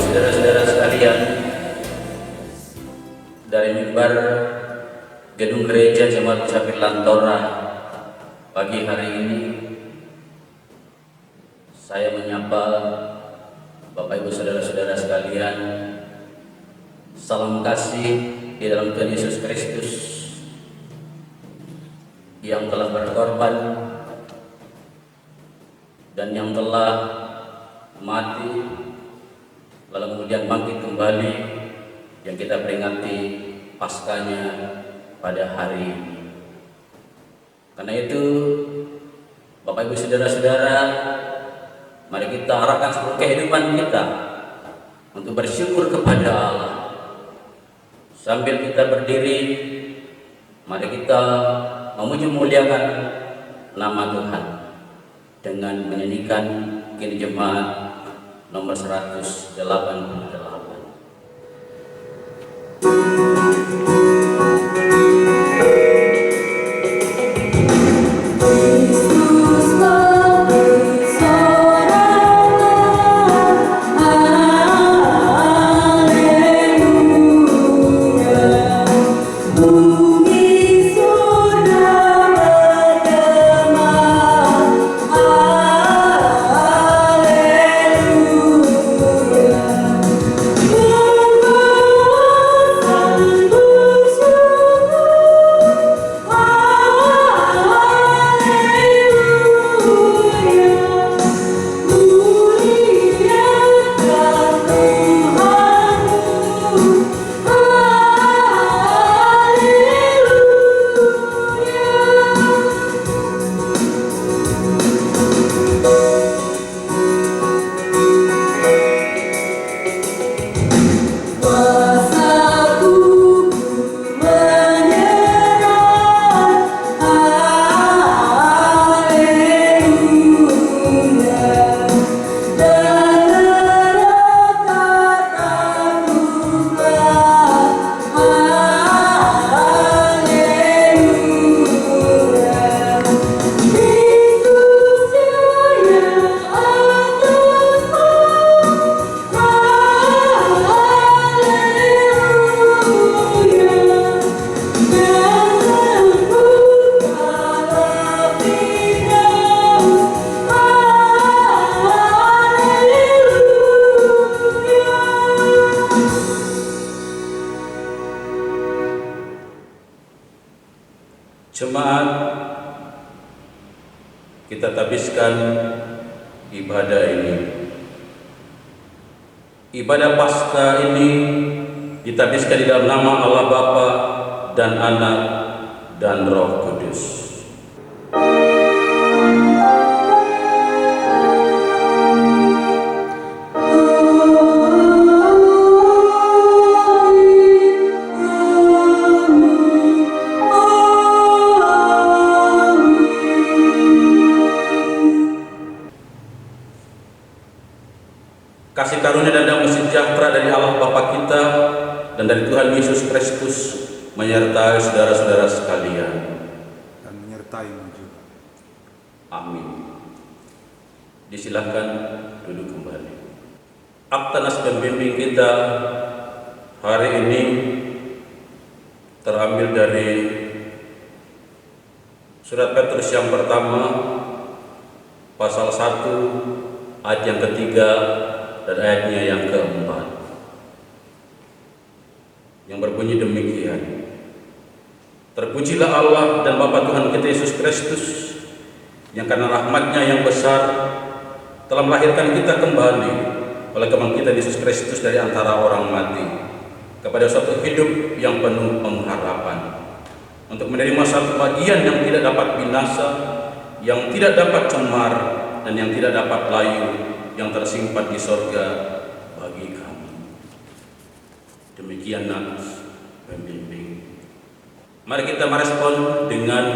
saudara-saudara sekalian, dari mimbar gedung gereja Jemaat Musafir Lantora pagi hari ini, saya menyapa Bapak Ibu saudara-saudara sekalian, salam kasih di dalam Tuhan Yesus Kristus yang telah berkorban dan yang telah mati lalu kemudian bangkit kembali, yang kita peringati Paskahnya pada hari ini. Karena itu, Bapak Ibu saudara-saudara, mari kita arahkan seluruh kehidupan kita untuk bersyukur kepada Allah. Sambil kita berdiri, mari kita memuji muliakan nama Tuhan dengan menyanyikan Kini Jemaat nomor 188. Jemaat, kita habiskan ibadah ini. Ibadah Paskah ini ditabiskan di dalam nama Allah Bapa dan Anak dan Roh Kudus. Kasih karunia dan damai sejahtera dari Allah Bapa kita dan dari Tuhan Yesus Kristus menyertai saudara-saudara sekalian. Dan menyertaimu juga. Amin. Disilahkan duduk kembali. Akta nas pembimbing kita hari ini terambil dari Surat Petrus yang pertama, pasal 1, ayat yang ketiga dan ayatnya yang keempat, yang berbunyi demikian: Terpujilah Allah dan Bapa Tuhan kita Yesus Kristus, yang karena rahmat-Nya yang besar telah melahirkan kita kembali oleh kebangkitan Yesus Kristus dari antara orang mati kepada suatu hidup yang penuh pengharapan, untuk menerima satu bagian yang tidak dapat binasa, yang tidak dapat cemar, dan yang tidak dapat layu, yang tersimpan di sorga bagi kami. Demikian nas pembimbing. Mari kita merespon dengan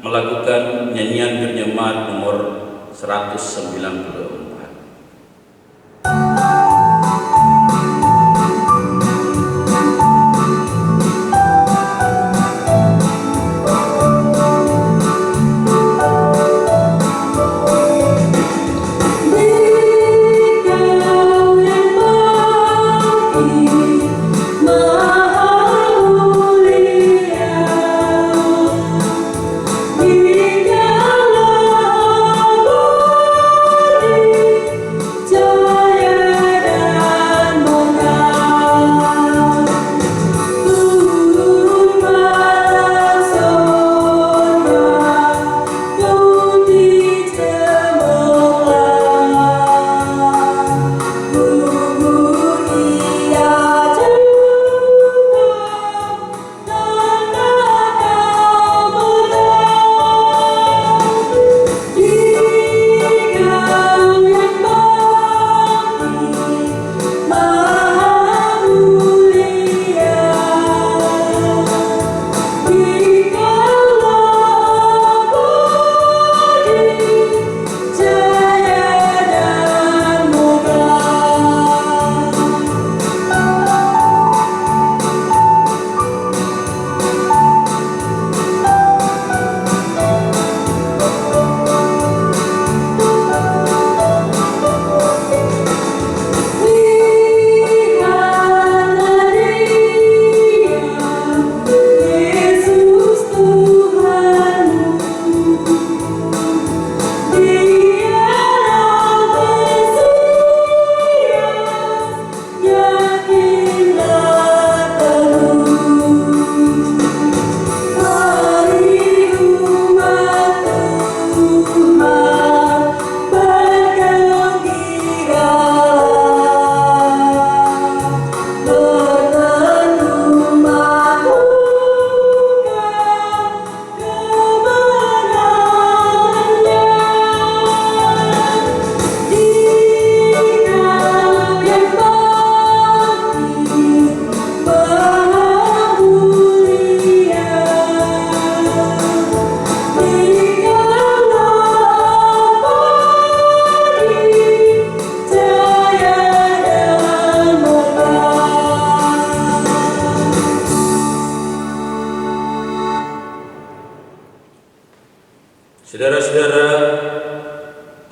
melakukan nyanyian Jemaat nomor 194. Kau yang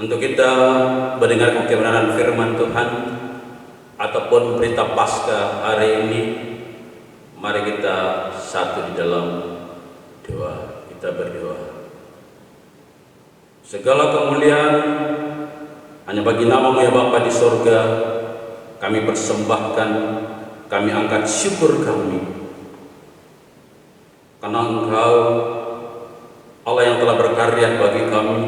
untuk kita mendengarkan kebenaran firman Tuhan ataupun berita Paskah hari ini. Mari kita satu di dalam doa. Kita berdoa. Segala kemuliaan hanya bagi nama-Mu ya Bapa di sorga. Kami persembahkan, kami angkat syukur kami, karena Engkau Allah yang telah berkarya bagi kami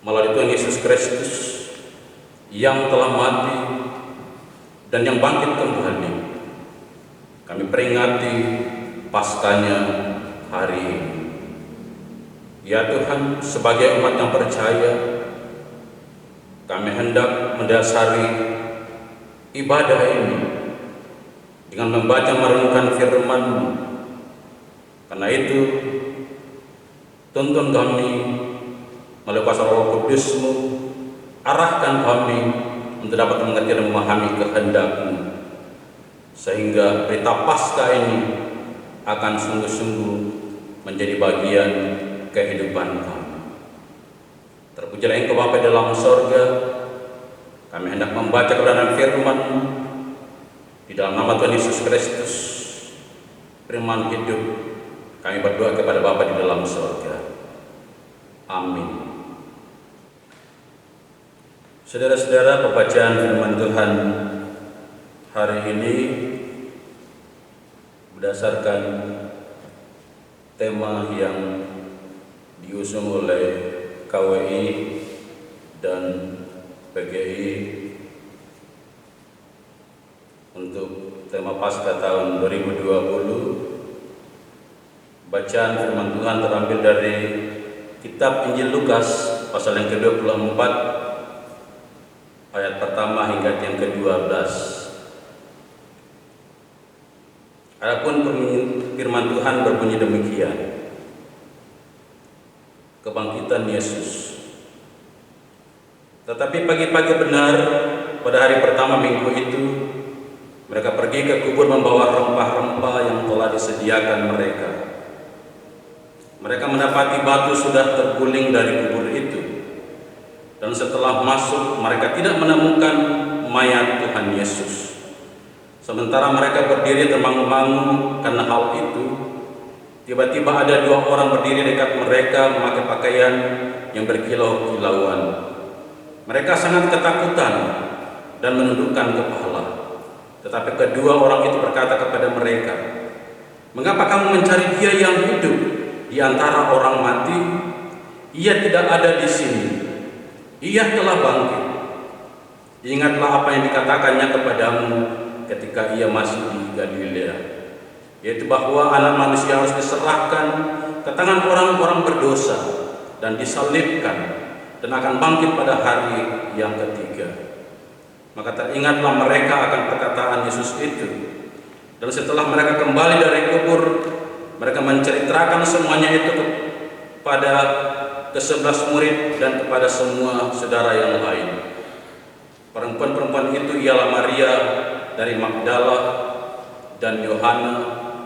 melalui Tuhan Yesus Kristus yang telah mati dan yang bangkit kembali. Kami peringati Paskahnya hari ini. Ya Tuhan, sebagai umat yang percaya, kami hendak mendasari ibadah ini dengan membaca merenungkan firman-Mu. Karena itu, tuntun kami melalui kuasa Roh Kudus-Mu, arahkan kami untuk dapat mengerti dan memahami kehendak-Mu, sehingga berita Paskah ini akan sungguh-sungguh menjadi bagian kehidupan kami. Terpujilah Engkau Bapa dalam sorga. Kami hendak membaca kebenaran firman-Mu di dalam nama Tuhan Yesus Kristus, firman hidup. Kami berdoa kepada Bapa di dalam sorga. Amin. Saudara-saudara, pembacaan firman Tuhan hari ini berdasarkan tema yang diusung oleh KWI dan PGI untuk tema Paskah tahun 2020. Bacaan firman Tuhan terambil dari kitab Injil Lukas pasal yang ke-24 ayat pertama hingga yang ke-12. Adapun firman Tuhan berbunyi demikian. Kebangkitan Yesus. Tetapi pagi-pagi benar pada hari pertama minggu itu, mereka pergi ke kubur membawa rempah-rempah yang telah disediakan mereka. Mereka mendapati batu sudah terguling dari kubur itu, dan setelah masuk mereka tidak menemukan mayat Tuhan Yesus. Sementara mereka berdiri termangu-mangu karena hal itu, tiba-tiba ada dua orang berdiri dekat mereka memakai pakaian yang berkilau-kilauan. Mereka sangat ketakutan dan menundukkan kepala. Tetapi kedua orang itu berkata kepada mereka, "Mengapa kamu mencari Dia yang hidup di antara orang mati? Ia tidak ada di sini. Ia telah bangkit. Ingatlah apa yang dikatakannya kepadamu ketika Ia masih di Galilea, yaitu bahwa Anak Manusia harus diserahkan ke tangan orang-orang berdosa dan disalibkan, dan akan bangkit pada hari yang ketiga." Maka teringatlah mereka akan perkataan Yesus itu. Dan setelah mereka kembali dari kubur, mereka menceritakan semuanya itu kepada ke-11 murid dan kepada semua saudara yang lain. Perempuan-perempuan itu ialah Maria dari Magdala dan Yohana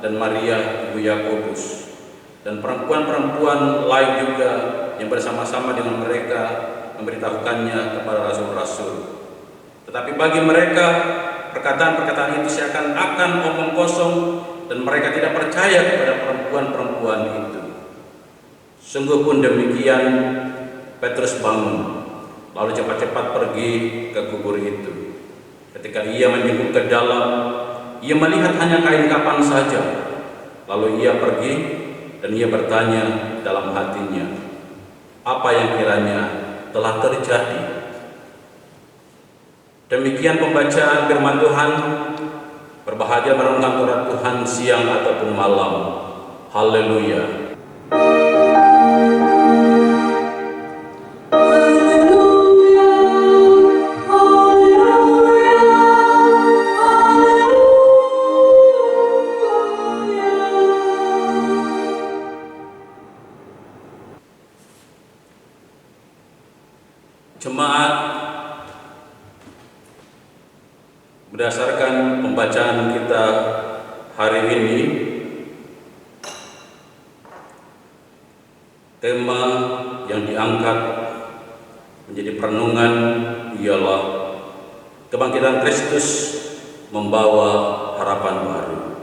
dan Maria ibu Yakobus, dan perempuan-perempuan lain juga yang bersama-sama dengan mereka memberitahukannya kepada rasul-rasul. Tetapi bagi mereka perkataan-perkataan itu seakan-akan omong kosong, dan mereka tidak percaya kepada perempuan-perempuan itu. Sungguh pun demikian, Petrus bangun, lalu cepat-cepat pergi ke kubur itu. Ketika ia menyengkuk ke dalam, ia melihat hanya kain kapan saja. Lalu ia pergi dan ia bertanya dalam hatinya, apa yang kiranya telah terjadi. Demikian pembacaan firman Tuhan. Berbahagia merenungkan Taurat Tuhan siang ataupun malam. Haleluya. Jemaat, berdasarkan pembacaan kita hari ini, tema yang diangkat menjadi perenungan ialah kebangkitan Kristus membawa harapan baru.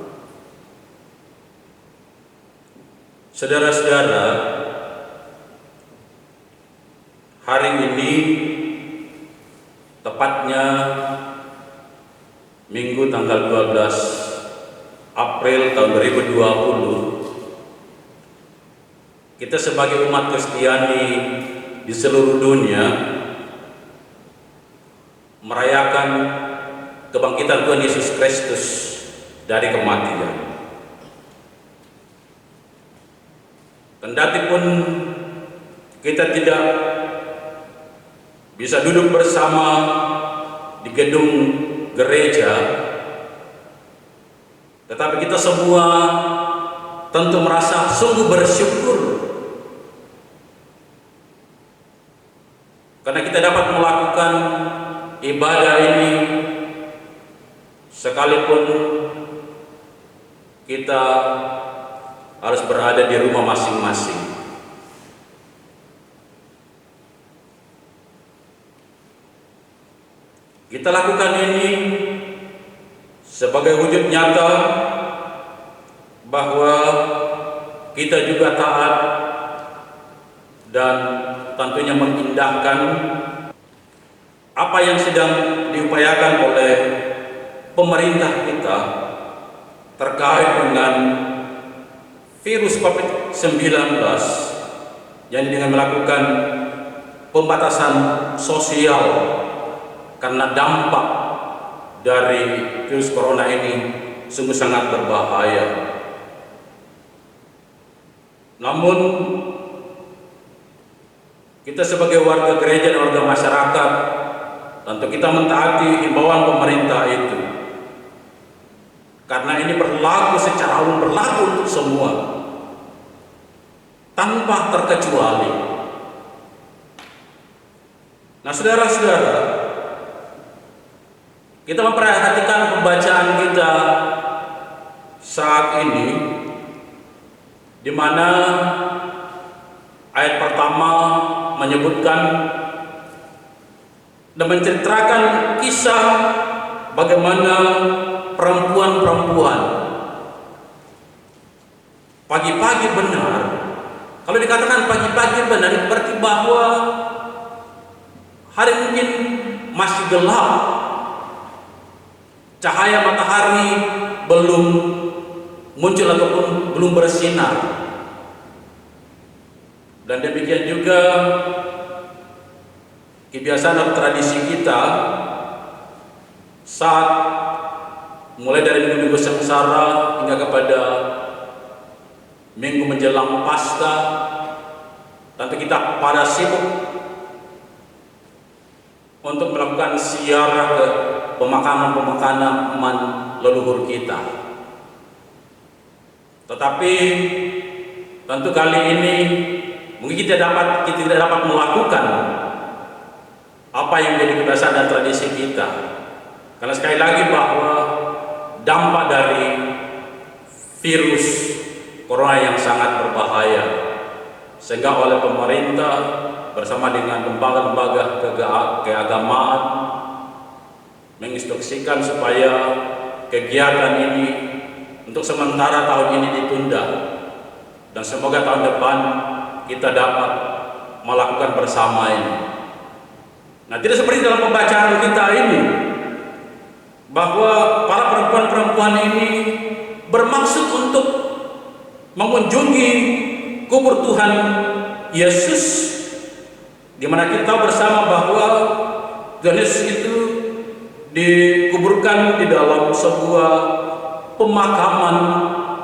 Saudara-saudara, hari ini tepatnya Minggu tanggal 12 April tahun 2020, kita sebagai umat Kristiani di seluruh dunia merayakan kebangkitan Tuhan Yesus Kristus dari kematian. Kendati pun kita tidak bisa duduk bersama di gedung gereja, tetapi kita semua tentu merasa sungguh bersyukur karena kita dapat melakukan ibadah ini sekalipun kita harus berada di rumah masing-masing. Kita lakukan ini sebagai wujud nyata bahwa kita juga taat dan tentunya mengindahkan apa yang sedang diupayakan oleh pemerintah kita terkait dengan virus COVID-19, yang dengan melakukan pembatasan sosial karena dampak dari virus corona ini sungguh sangat berbahaya. Namun kita sebagai warga gereja dan warga masyarakat tentu kita mentaati himbauan pemerintah itu, karena ini berlaku secara umum, berlaku untuk semua tanpa terkecuali. Nah, saudara-saudara, kita memperhatikan pembacaan kita saat ini, di mana ayat pertama menyebutkan dan menceritakan kisah bagaimana perempuan-perempuan pagi-pagi benar. Kalau dikatakan pagi-pagi benar, berarti bahwa hari mungkin masih gelap, cahaya matahari belum muncul ataupun belum bersinar. Dan demikian juga kebiasaan atau tradisi kita saat mulai dari minggu-minggu sengsara hingga kepada minggu menjelang Paskah, tentu kita pada sibuk untuk melakukan ziarah ke pemakaman-pemakaman leluhur kita. Tetapi tentu kali ini mungkin kita tidak dapat melakukan apa yang menjadi kebiasaan dan tradisi kita, karena sekali lagi bahwa dampak dari virus corona yang sangat berbahaya, sehingga oleh pemerintah bersama dengan lembaga-lembaga keagamaan menginstruksikan supaya kegiatan ini untuk sementara tahun ini ditunda, dan semoga tahun depan kita dapat melakukan bersama ini. Nah, tidak seperti dalam pembacaan kita ini bahwa para perempuan-perempuan ini bermaksud untuk mengunjungi kubur Tuhan Yesus, di mana kita tahu bersama bahwa Tuhan Yesus itu dikuburkan di dalam sebuah pemakaman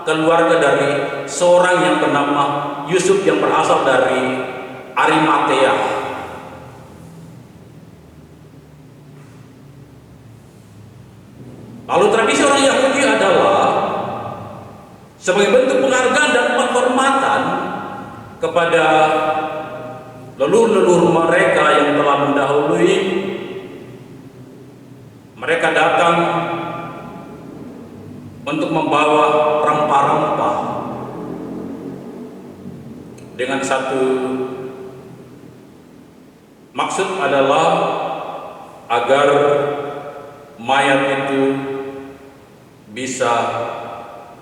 keluarga dari seorang yang bernama Yusuf yang berasal dari Arimatea. Lalu tradisi orang Yahudi adalah sebagai bentuk penghargaan dan penghormatan kepada leluhur-leluhur mereka yang telah mendahului, mereka datang untuk membawa rempah-rempah dengan satu Maksud adalah agar mayat itu bisa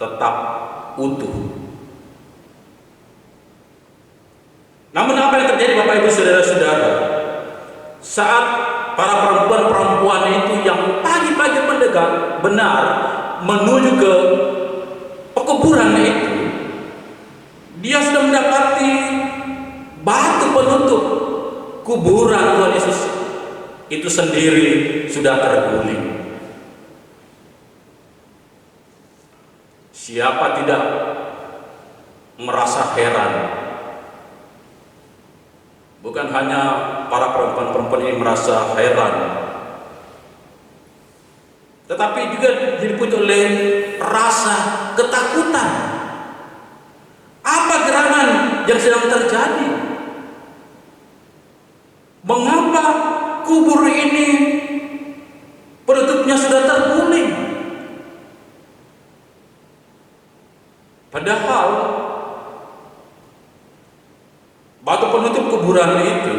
tetap utuh. Namun apa yang terjadi Bapak Ibu Saudara-saudara, saat para perempuan-perempuan itu yang pagi-pagi mendekat benar menuju ke pekuburan itu, dia sudah mendapati batu penutup kuburan Tuhan Yesus itu sendiri sudah terguling. Siapa tidak merasa heran? Bukan hanya para perempuan-perempuan ini merasa heran, tetapi juga diliputi oleh rasa ketakutan. Apa gerangan yang sedang terjadi? Mengapa kubur ini penutupnya sudah terguling? Padahal batu penutup kuburan itu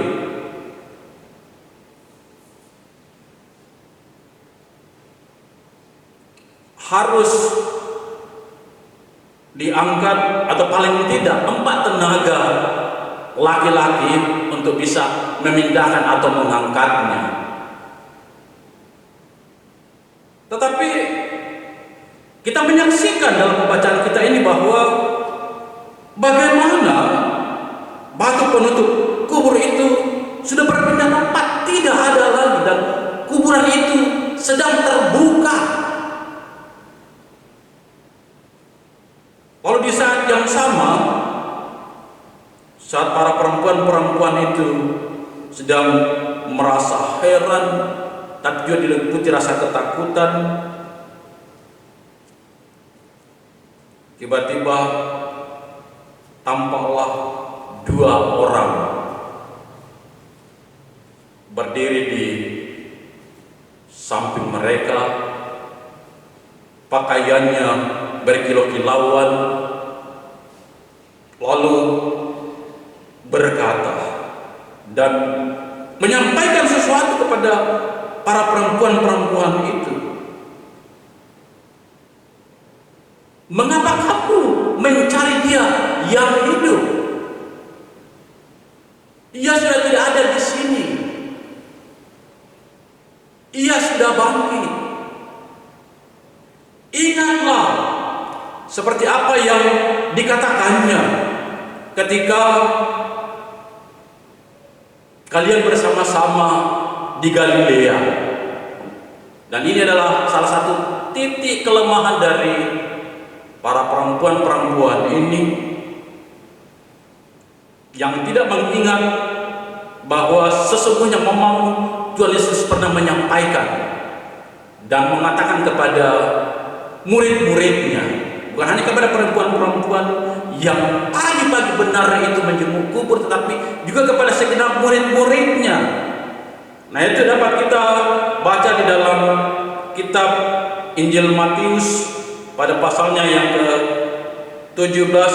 harus diangkat atau paling tidak 4 tenaga laki-laki untuk bisa memindahkan atau mengangkatnya. Tetapi kita menyaksikan dalam pembacaan kita ini bahwa bagaimana batu penutup kubur itu sudah berpindah tempat, tidak ada lagi, dan kuburan itu sedang terbuka. Lalu di saat yang sama, saat para perempuan-perempuan itu sedang merasa heran, tapi juga diliputi rasa ketakutan, tiba-tiba tampaklah 2 orang berdiri di samping mereka, pakaiannya berkilau-kilauan, lalu berkata dan menyampaikan sesuatu kepada para perempuan-perempuan itu. Mengapa kamu mencari dia yang hidup? Ia sudah tidak ada di sini. Ia sudah bangkit. Ingatlah seperti apa yang dikatakannya ketika kalian bersama-sama di Galilea. Dan ini adalah salah satu titik kelemahan dari para perempuan-perempuan ini yang tidak mengingat bahwa sesungguhnya memang Tuhan Yesus pernah menyampaikan dan mengatakan kepada murid-muridnya, bukan hanya kepada perempuan-perempuan yang pagi-pagi benar itu menjenguk kubur, tetapi juga kepada segenap murid-muridnya. Nah, itu dapat kita baca di dalam kitab Injil Matius pada pasalnya yang ke-17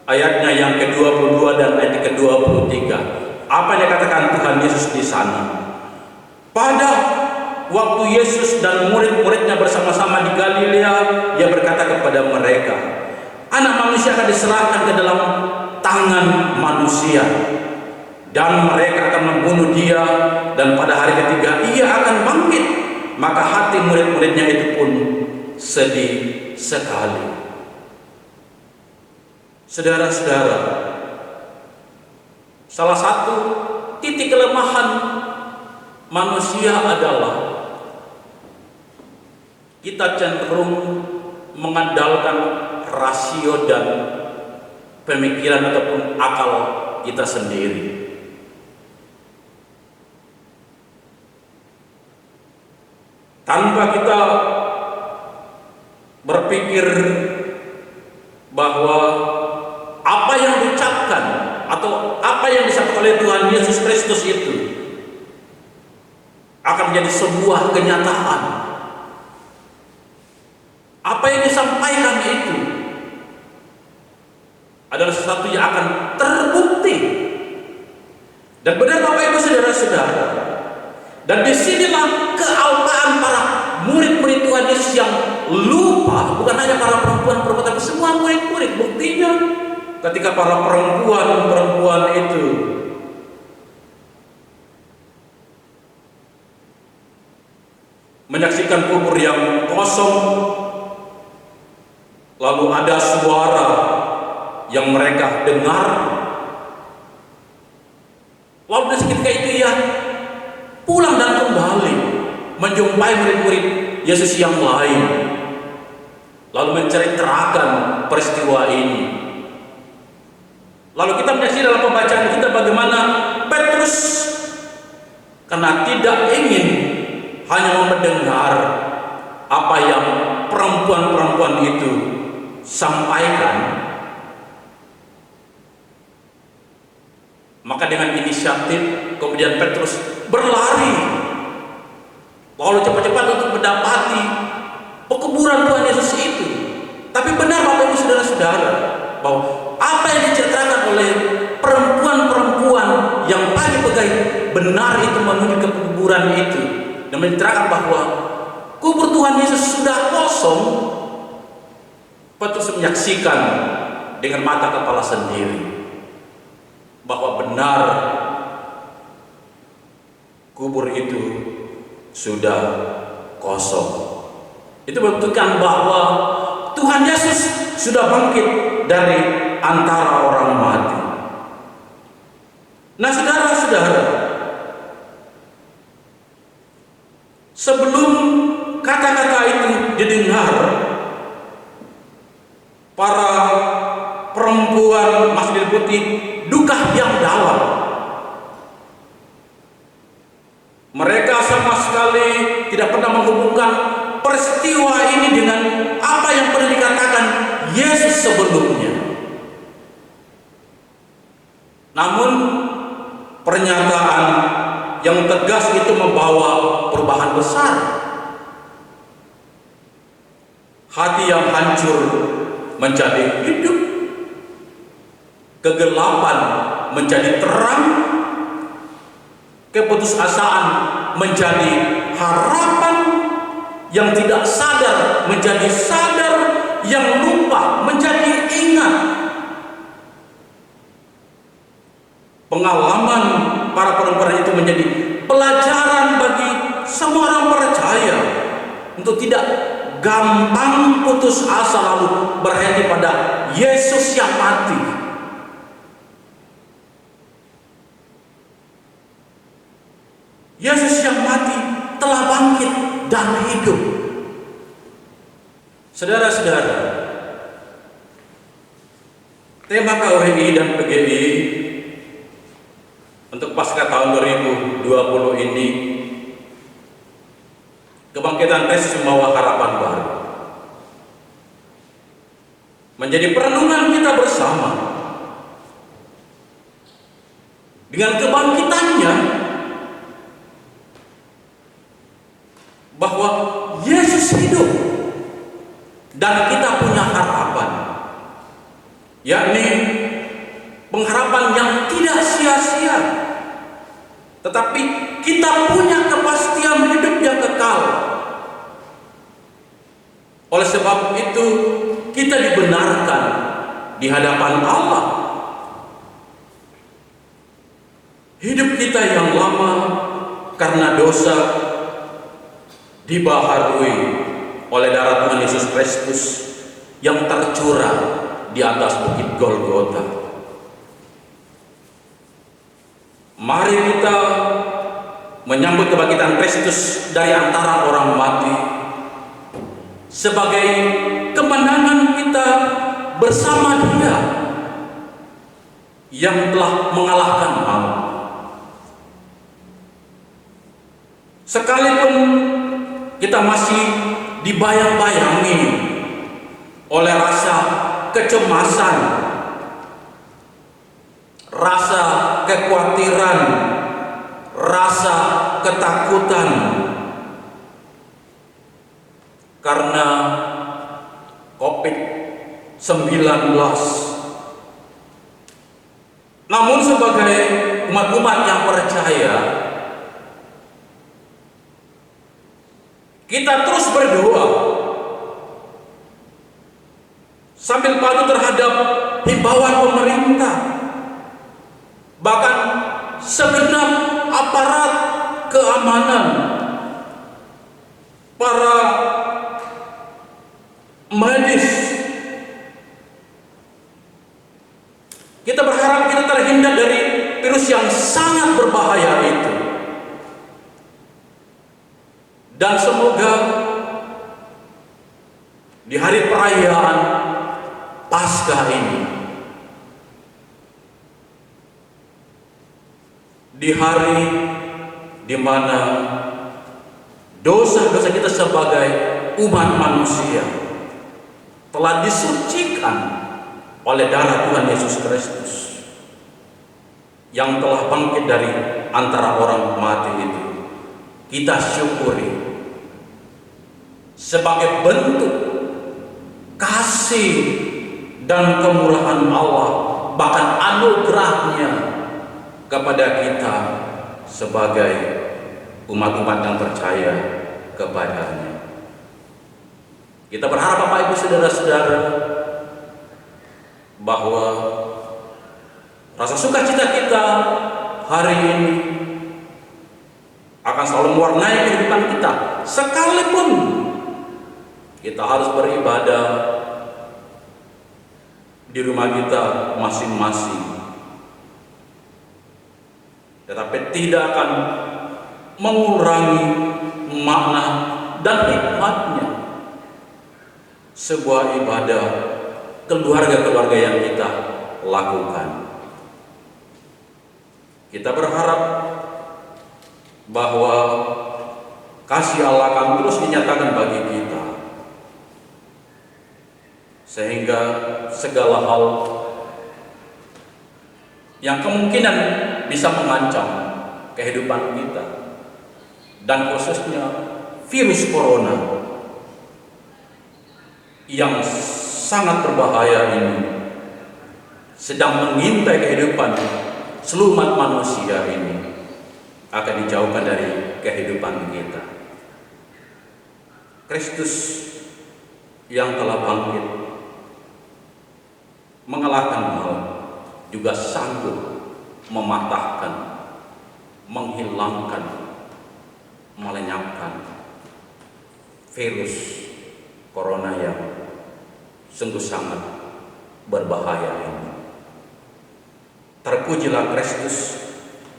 ayatnya yang ke-22 dan ayat ke-23. Apa yang dikatakan Tuhan Yesus di sana? Pada waktu Yesus dan murid-muridnya bersama-sama di Galilea, Dia berkata kepada mereka, Anak manusia akan diserahkan ke dalam tangan manusia, dan mereka akan membunuh Dia, dan pada hari ketiga Ia akan bangkit. Maka hati murid-muridnya itu pun sedih sekali. Saudara-saudara, salah satu titik kelemahan manusia adalah kita cenderung mengandalkan rasio dan pemikiran ataupun akal kita sendiri. Tanpa kita berpikir bahwa apa yang diucapkan atau apa yang disampaikan oleh Tuhan Yesus Kristus itu akan menjadi sebuah kenyataan. Apa yang disampaikan itu adalah sesuatu yang akan terbukti Dan benar Bapak Ibu saudara-saudara, dan disinilah kealpaan para murid-murid Tuhan Yesus yang lupa, bukan hanya para perempuan-perempuan, tapi semua murid-murid. Buktinya ketika para perempuan-perempuan itu menyaksikan kubur yang kosong, lalu ada suara yang mereka dengar, lalu ketika itu ia pulang dan kembali menjumpai murid-murid Yesus yang lain, lalu menceritakan peristiwa ini. Lalu kita menyaksikan dalam pembacaan kita bagaimana Petrus, karena tidak ingin hanya mendengar apa yang perempuan-perempuan itu sampaikan, maka dengan inisiatif kemudian Petrus berlari lalu cepat-cepat untuk mendapati pekuburan Tuhan Yesus itu. Tapi benar Bapak Ibu saudara-saudara, bahwa apa yang diceritakan oleh perempuan-perempuan yang pagi-pagi benar itu menuju ke kuburan itu dan menceritakan bahwa kubur Tuhan Yesus sudah kosong. Petrus menyaksikan dengan mata kepala sendiri bahwa benar kubur itu sudah kosong. Itu menunjukkan bahwa Tuhan Yesus sudah bangkit dari antara orang mati. Nah saudara-saudara, sebelum kata-kata itu didengar, para perempuan masih diliputi duka yang dalam. Mereka sama sekali tidak pernah menghubungkan peristiwa ini dengan apa yang pernah dikatakan Yesus sebelumnya. Namun pernyataan yang tegas itu membawa perubahan besar. Hati yang hancur menjadi hidup, kegelapan menjadi terang, keputusasaan menjadi harapan, yang tidak sadar menjadi sadar, yang lupa menjadi ingat. Pengalaman para perempuan itu menjadi pelajaran bagi semua orang percaya untuk tidak gampang putus asa lalu berhenti pada Yesus yang mati. Yesus yang mati telah bangkit dan hidup. Saudara-saudara, tema KWI dan PGI untuk Paskah tahun 2020 ini, kebangkitan Kristus membawa harapan baru, menjadi perenungan kita bersama. Dengan kebangkitannya, bahwa Yesus hidup dan kita punya harapan, yakni pengharapan yang tidak sia-sia, tetapi kita punya kepastian hidup yang kekal. Oleh sebab itu kita dibenarkan di hadapan Allah. Hidup kita yang lama karena dosa dibaharui oleh darah Tuhan Yesus Kristus yang tercurah di atas bukit Golgota. Mari kita menyambut kebangkitan Kristus dari antara orang mati sebagai kemenangan kita bersama Dia yang telah mengalahkan maut. Sekalipun kita masih dibayang-bayangi oleh rasa kecemasan, rasa kekhawatiran, rasa ketakutan karena COVID-19. Namun sebagai umat-umat yang percaya, kita terus berdoa sambil patuh terhadap himbauan pemerintah, bahkan segenap aparat keamanan, para medis. Kita berharap kita terhindar dari virus yang sangat berbahaya itu. Dan semoga di hari perayaan Paskah ini, di hari di mana dosa-dosa kita sebagai umat manusia telah disucikan oleh darah Tuhan Yesus Kristus yang telah bangkit dari antara orang mati itu, kita syukuri sebagai bentuk kasih dan kemurahan Allah, bahkan anugerahnya kepada kita sebagai umat-umat yang percaya kepadanya. Kita berharap Bapak Ibu Saudara-saudara bahwa rasa sukacita kita hari ini akan selalu mewarnai kehidupan kita, sekalipun kita harus beribadah di rumah kita masing-masing, tetapi tidak akan mengurangi makna dan hikmatnya sebuah ibadah keluarga-keluarga yang kita lakukan. Kita berharap bahwa kasih Allah akan terus dinyatakan bagi kita, sehingga segala hal yang kemungkinan bisa mengancam kehidupan kita, dan khususnya virus corona yang sangat berbahaya ini sedang mengintai kehidupan seluruh umat manusia ini, akan dijauhkan dari kehidupan kita. Kristus yang telah bangkit mengalahkan maut juga sanggup mematahkan, menghilangkan, melenyapkan virus corona yang sungguh sangat berbahaya ini. Terpujilah Kristus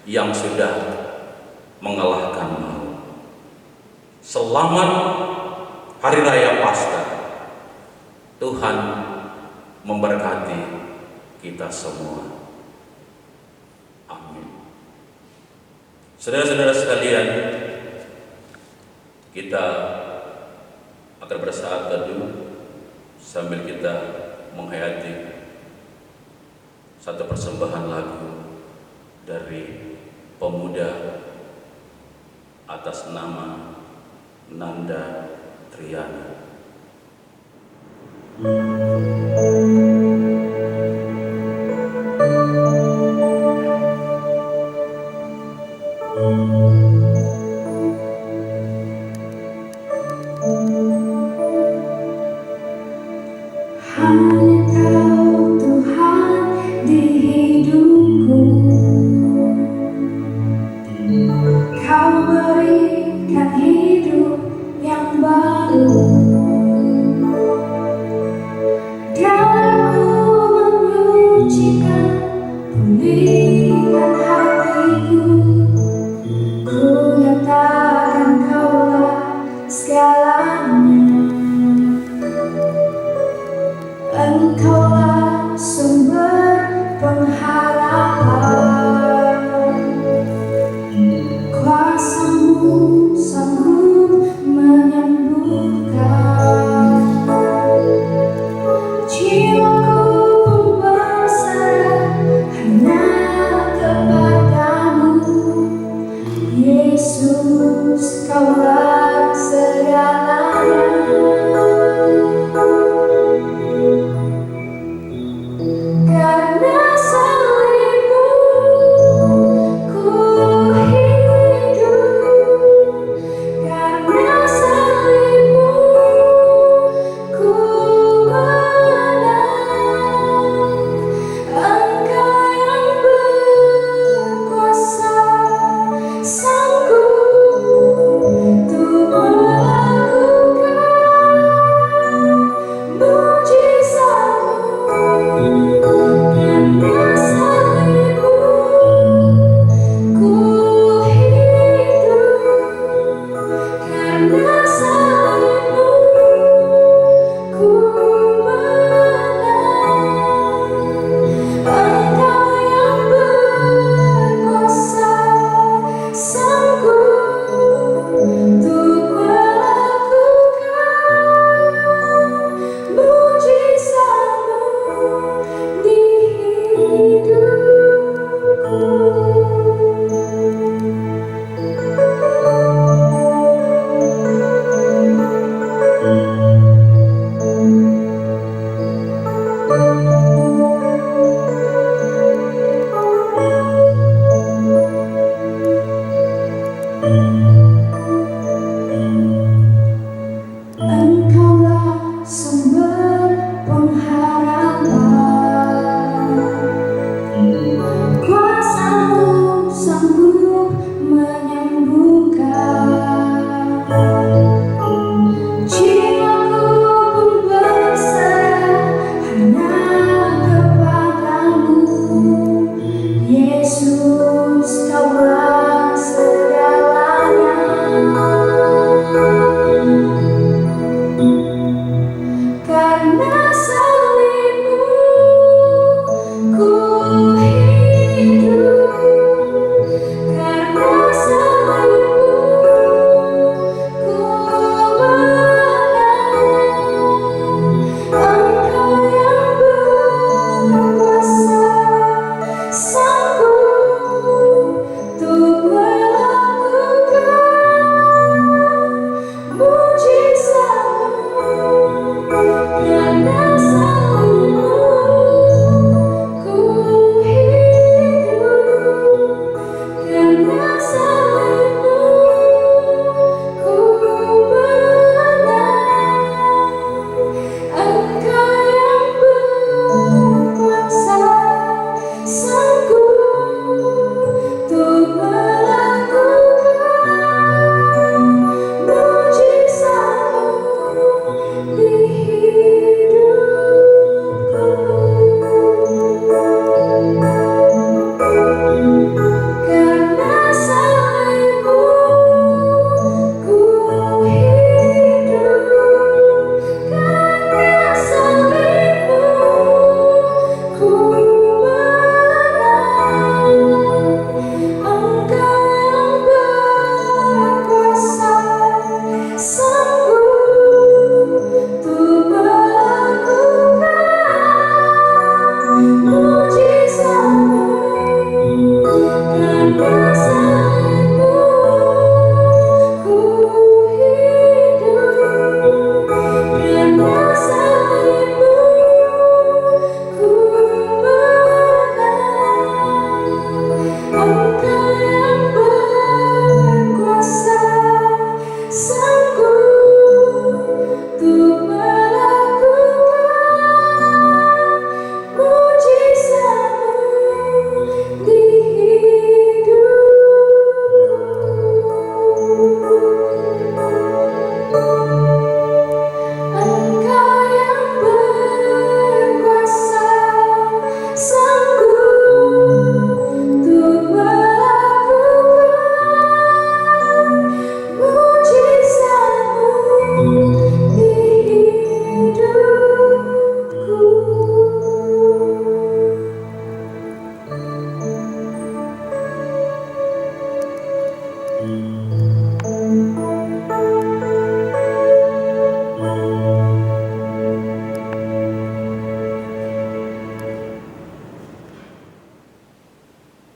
yang sudah mengalahkan maut. Selamat Hari Raya Paskah. Tuhan memberkati kita semua. Amin. Saudara-saudara sekalian, kita akan bersaat teduh sambil kita menghayati satu persembahan lagu dari pemuda atas nama Nanda Triana. Hanya Kau Tuhan di hidupku, Kau berikan hidup yang baru. Darah-Mu menyucikan, pulihkan hatiku. Ku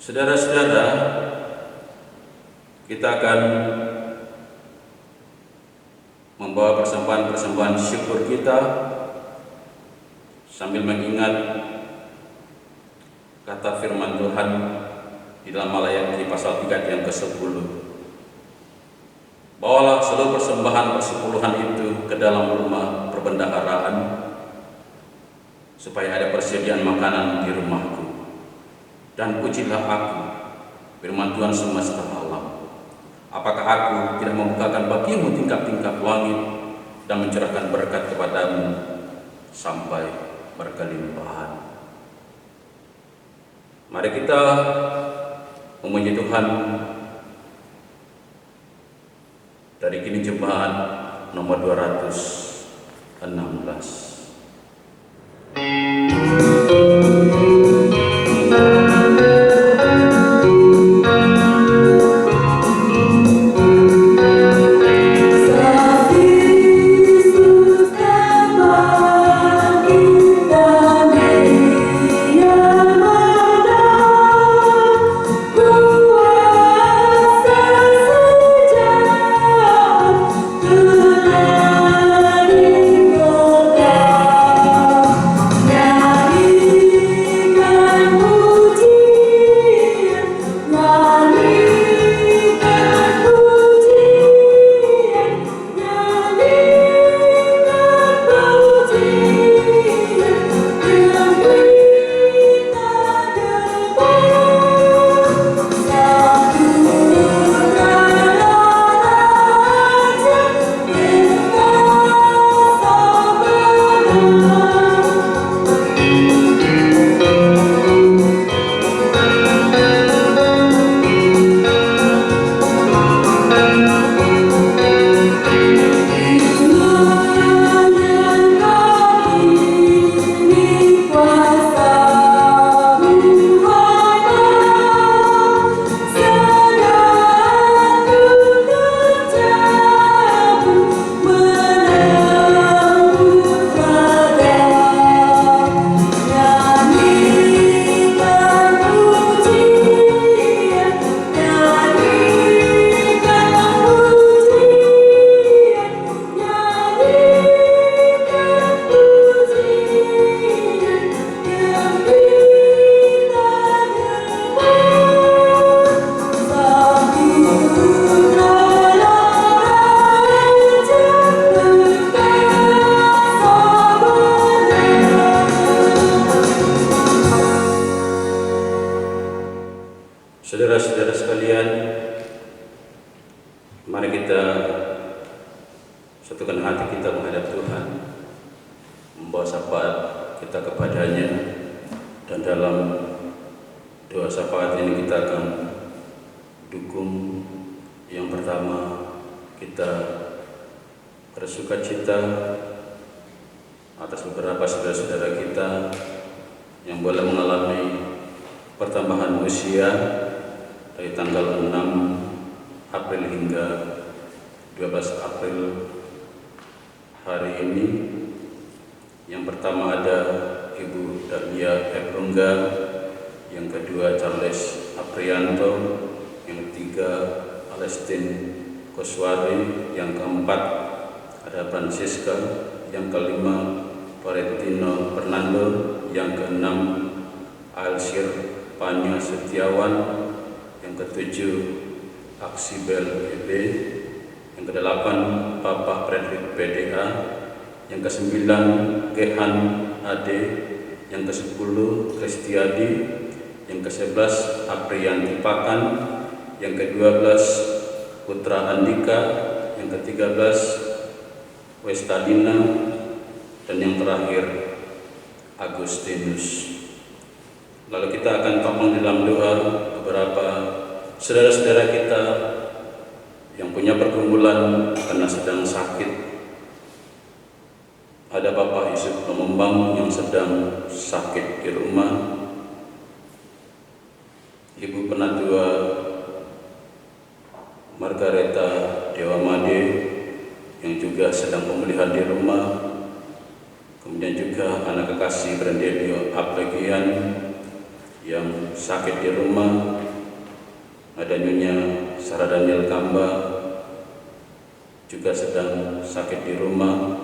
Saudara-saudara, kita akan membawa persembahan-persembahan syukur kita sambil mengingat kata firman Tuhan di dalam Malayakhi pasal 3 yang ke-10. Bawalah seluruh persembahan persepuluhan itu ke dalam rumah perbendaharaan, supaya ada persediaan makanan di rumahku. Dan pujilah aku, firman Tuhan semesta alam. Apakah aku tidak membukakan bagimu tingkap-tingkap langit dan mencurahkan berkat kepadamu sampai berkelimpahan? Mari kita memuji Tuhan. Dari kini jemaat nomor 216. Now sekalian, mari kita satukan hati kita menghadap Tuhan, membawa syafaat kita kepadanya, dan dalam doa syafaat ini kita akan dukung. Yang pertama, kita bersukacita atas beberapa saudara-saudara kita yang boleh mengalami pertambahan usia dari tanggal 6 April hingga 12 April hari ini. Yang pertama ada Ibu Dahlia Ebrungga, yang kedua Charles Aprianto, yang ketiga Alestin Koswari, yang keempat ada Francisca, yang kelima Valentino Fernando, yang keenam Alsir Panya Setiawan, yang ketujuh Aksibel EB, yang kedelapan Bapak Frederick PDA, yang kesembilan Gehan Ade, yang kesepuluh Kristiadi, yang ke-11 Aprianti Pakan, yang ke-12 Putra Andika, yang ke-13 Westalina, dan yang terakhir Agustinus. Lalu kita akan topang dalam doa beberapa saudara-saudara kita yang punya pergumulan karena sedang sakit. Ada Bapak Yusuf Lumembang yang sedang sakit di rumah, Ibu Penatua Margareta Dewamade yang juga sedang pemulihan di rumah, kemudian juga anak kekasih Brandelio Aplegian yang sakit di rumah, ada Nyonya Sarah Daniel Kamba juga sedang sakit di rumah,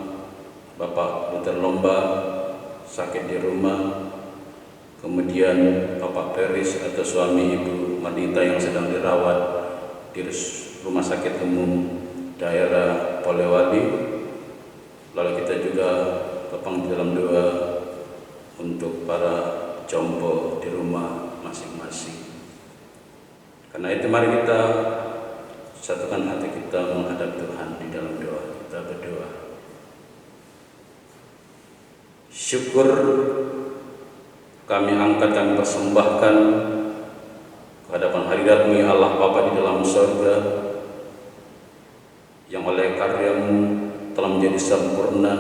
Bapak Luther Lomba sakit di rumah, kemudian Bapak Peris atau suami Ibu Manita yang sedang dirawat di Rumah Sakit Umum Daerah Polewali. Lalu kita juga topang di dalam doa untuk para jompo di rumah masing-masing. Karena itu mari kita satukan hati kita menghadap Tuhan di dalam doa. Kita berdoa. Syukur kami angkat dan persembahkan ke hadapan hadirat-Mu ya Allah Bapa di dalam surga, yang oleh karya-Mu telah menjadi sempurna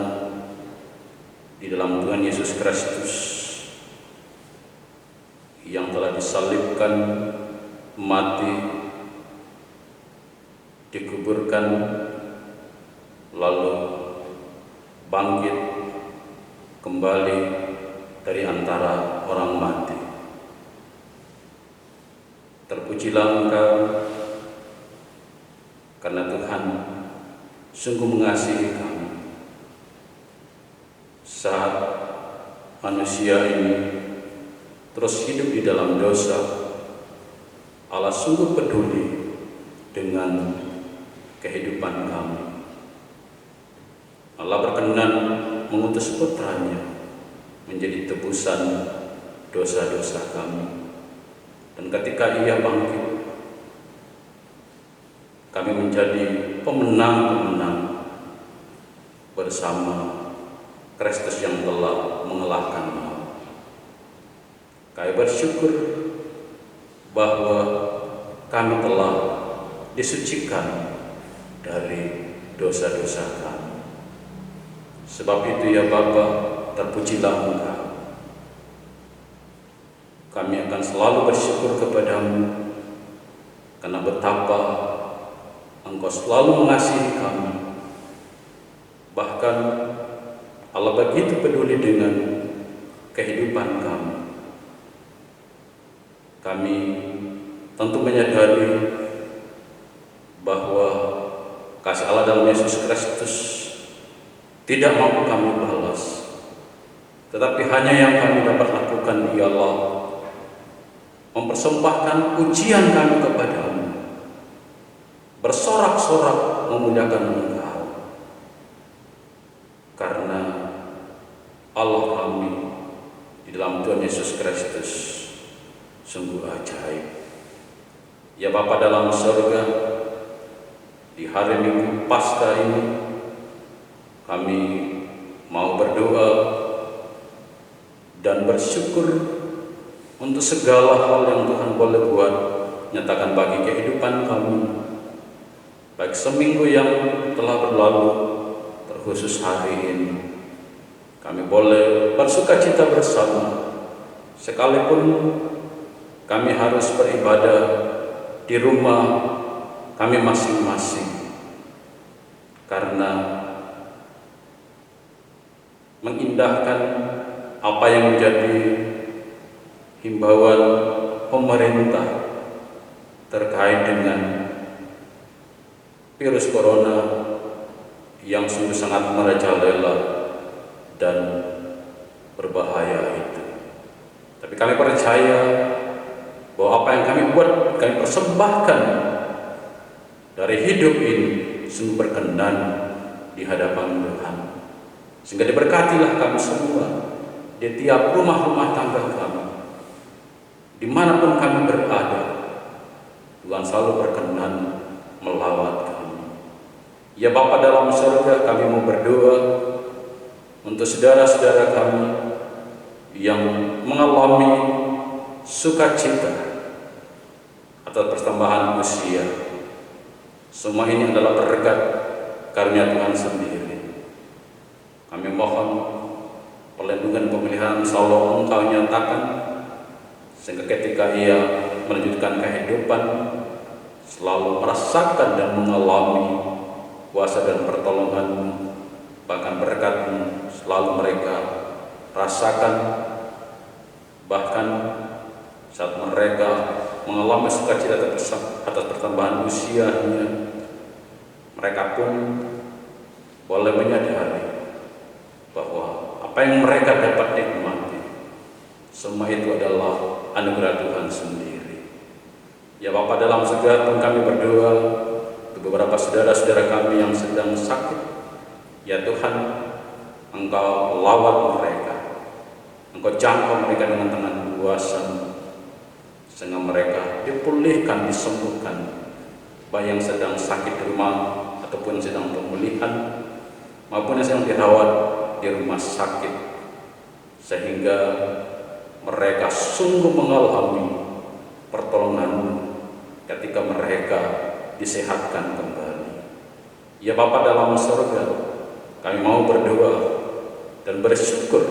di dalam Tuhan Yesus Kristus, yang telah disalibkan, mati, dikuburkan, lalu bangkit kembali dari antara orang mati. Terpujilah Engkau, karena Tuhan sungguh mengasihi kami. Saat manusia ini terus hidup di dalam dosa, Allah sungguh peduli dengan kehidupan kami. Allah berkenan mengutus putranya menjadi tebusan dosa-dosa kami. Dan ketika Ia bangkit, kami menjadi pemenang-pemenang bersama Kristus yang telah mengalahkan maut. Kami bersyukur bahwa kami telah disucikan dari dosa-dosa kami. Sebab itu ya Bapa, terpujilah Engkau. Kami akan selalu bersyukur kepada-Mu karena betapa Engkau selalu mengasihi kami. Bahkan Allah begitu peduli dengan kehidupan kami. Kami tentu menyadari bahwa kasih Allah dalam Yesus Kristus tidak mampu kami balas, tetapi hanya yang kami dapat lakukan ialah mempersembahkan pujian kami kepada-Mu, bersorak-sorak memuliakan Engkau, karena Allah kami di dalam Tuhan Yesus Kristus sungguh ajaib. Ya Bapa, Bapa dalam surga, di hari Minggu Paskah ini kami mau berdoa dan bersyukur untuk segala hal yang Tuhan boleh buat nyatakan bagi kehidupan kami, baik seminggu yang telah berlalu, terkhusus hari ini. Kami boleh bersuka cita bersama, sekalipun kami harus beribadah di rumah kami masing-masing, karena mengindahkan apa yang menjadi himbauan pemerintah terkait dengan virus corona yang sungguh sangat merajalela dan berbahaya itu. Tapi kami percaya bahwa apa yang kami buat, kami persembahkan dari hidup ini sungguh berkenan di hadapan Tuhan, sehingga diberkatilah kami semua di tiap rumah-rumah tangga kami, dimanapun kami berada. Tuhan selalu berkenan melawat kami. Ya Bapa dalam surga, kami mau berdoa untuk saudara-saudara kami yang mengalami sukacita atas pertambahan usia. Semua ini adalah berkat karunia Tuhan sendiri. Kami mohon perlindungan pemeliharaan selalu Engkau nyatakan, sehingga ketika ia melanjutkan kehidupan selalu merasakan dan mengalami kuasa dan pertolongan-Mu, bahkan berkat-Mu selalu mereka rasakan. Bahkan saat mereka mengalami sukacita atas pertambahan usianya, mereka pun boleh menyadari bahwa apa yang mereka dapat nikmati, semua itu adalah anugerah Tuhan sendiri. Ya Bapa dalam surga, pun kami berdoa untuk beberapa saudara-saudara kami yang sedang sakit. Ya Tuhan, Engkau lawat mereka, Engkau jangkau mereka dengan tangan kuasa-Mu, sehingga mereka dipulihkan, disembuhkan, baik yang sedang sakit di rumah ataupun sedang pemulihan, maupun yang sedang dirawat di rumah sakit, sehingga mereka sungguh mengalami pertolongan ketika mereka disehatkan kembali. Ya Bapa dalam surga, kami mau berdoa dan bersyukur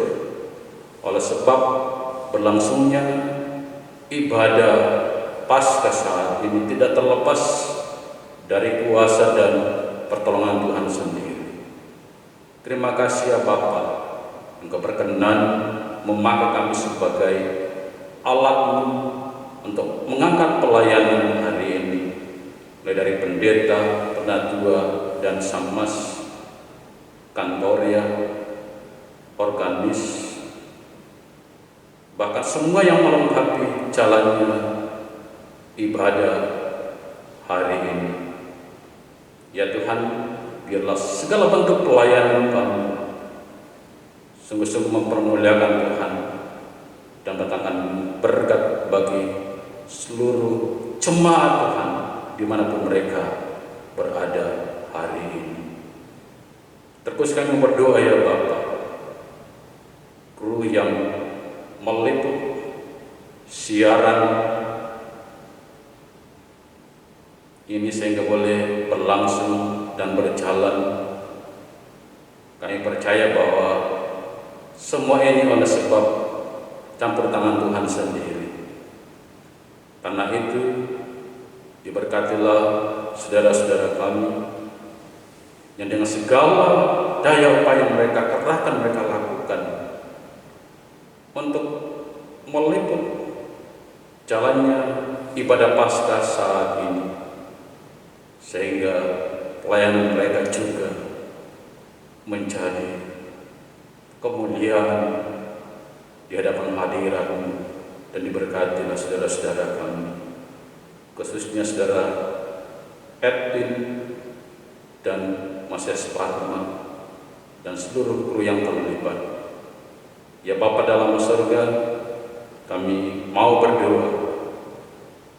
oleh sebab berlangsungnya ibadah Paskah saat ini tidak terlepas dari kuasa dan pertolongan Tuhan sendiri. Terima kasih ya Bapa, Engkau berkenan memakai kami sebagai alat-Mu untuk mengangkat pelayanan hari ini, mulai dari pendeta, penatua, dan samas, kantoria, organis, bahkan semua yang melengkapi jalannya ibadah hari ini. Ya Tuhan, biarlah segala bentuk pelayanan kami sungguh-sungguh mempermuliakan Tuhan dan datangkan berkat bagi seluruh jemaat Tuhan dimanapun mereka berada hari ini. Terus kami berdoa ya Bapa, kru yang meliput siaran ini sehingga boleh berlangsung dan berjalan, kami percaya bahwa semua ini oleh sebab campur tangan Tuhan sendiri. Karena itu diberkatilah saudara-saudara kami yang dengan segala daya upaya mereka kerahkan, mereka lakukan untuk meliput jalannya ibadah Paskah saat ini, sehingga pelayanan mereka juga menjadi kemuliaan di hadapan hadirat-Mu, dan diberkatilah saudara-saudara kami, khususnya saudara Edwin dan Mas Esparma dan seluruh kru yang terlibat. Ya Bapa dalam surga, kami mau berdoa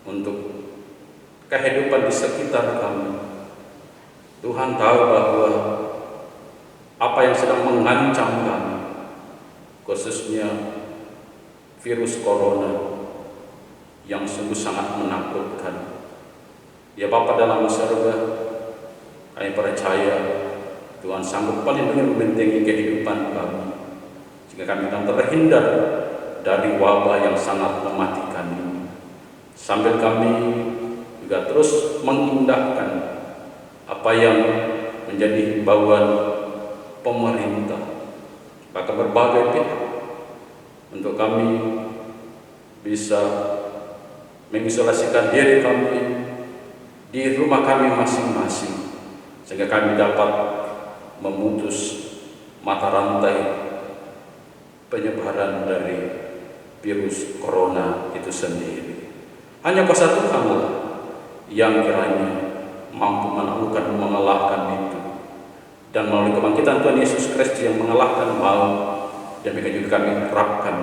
untuk kehidupan di sekitar kami. Tuhan tahu bahwa apa yang sedang mengancam kami, khususnya virus corona yang sungguh sangat menakutkan. Ya Bapa dalam surga, kami percaya Tuhan sanggup paling dengan membentengi kehidupan kami, sehingga kami akan terhindar dari wabah yang sangat mematikan ini. Sambil kami juga terus mengindahkan apa yang menjadi himbauan pemerintah, bahkan berbagai pihak, untuk kami bisa mengisolasikan diri kami di rumah kami masing-masing, sehingga kami dapat memutus mata rantai penyebaran dari virus corona itu sendiri. Hanya kuasa Tuhanlah yang kiranya mampu menaklukkan, mengalahkan itu. Dan melalui kebangkitan Tuhan Yesus Kristus yang mengalahkan maut, demikian juga kami harapkan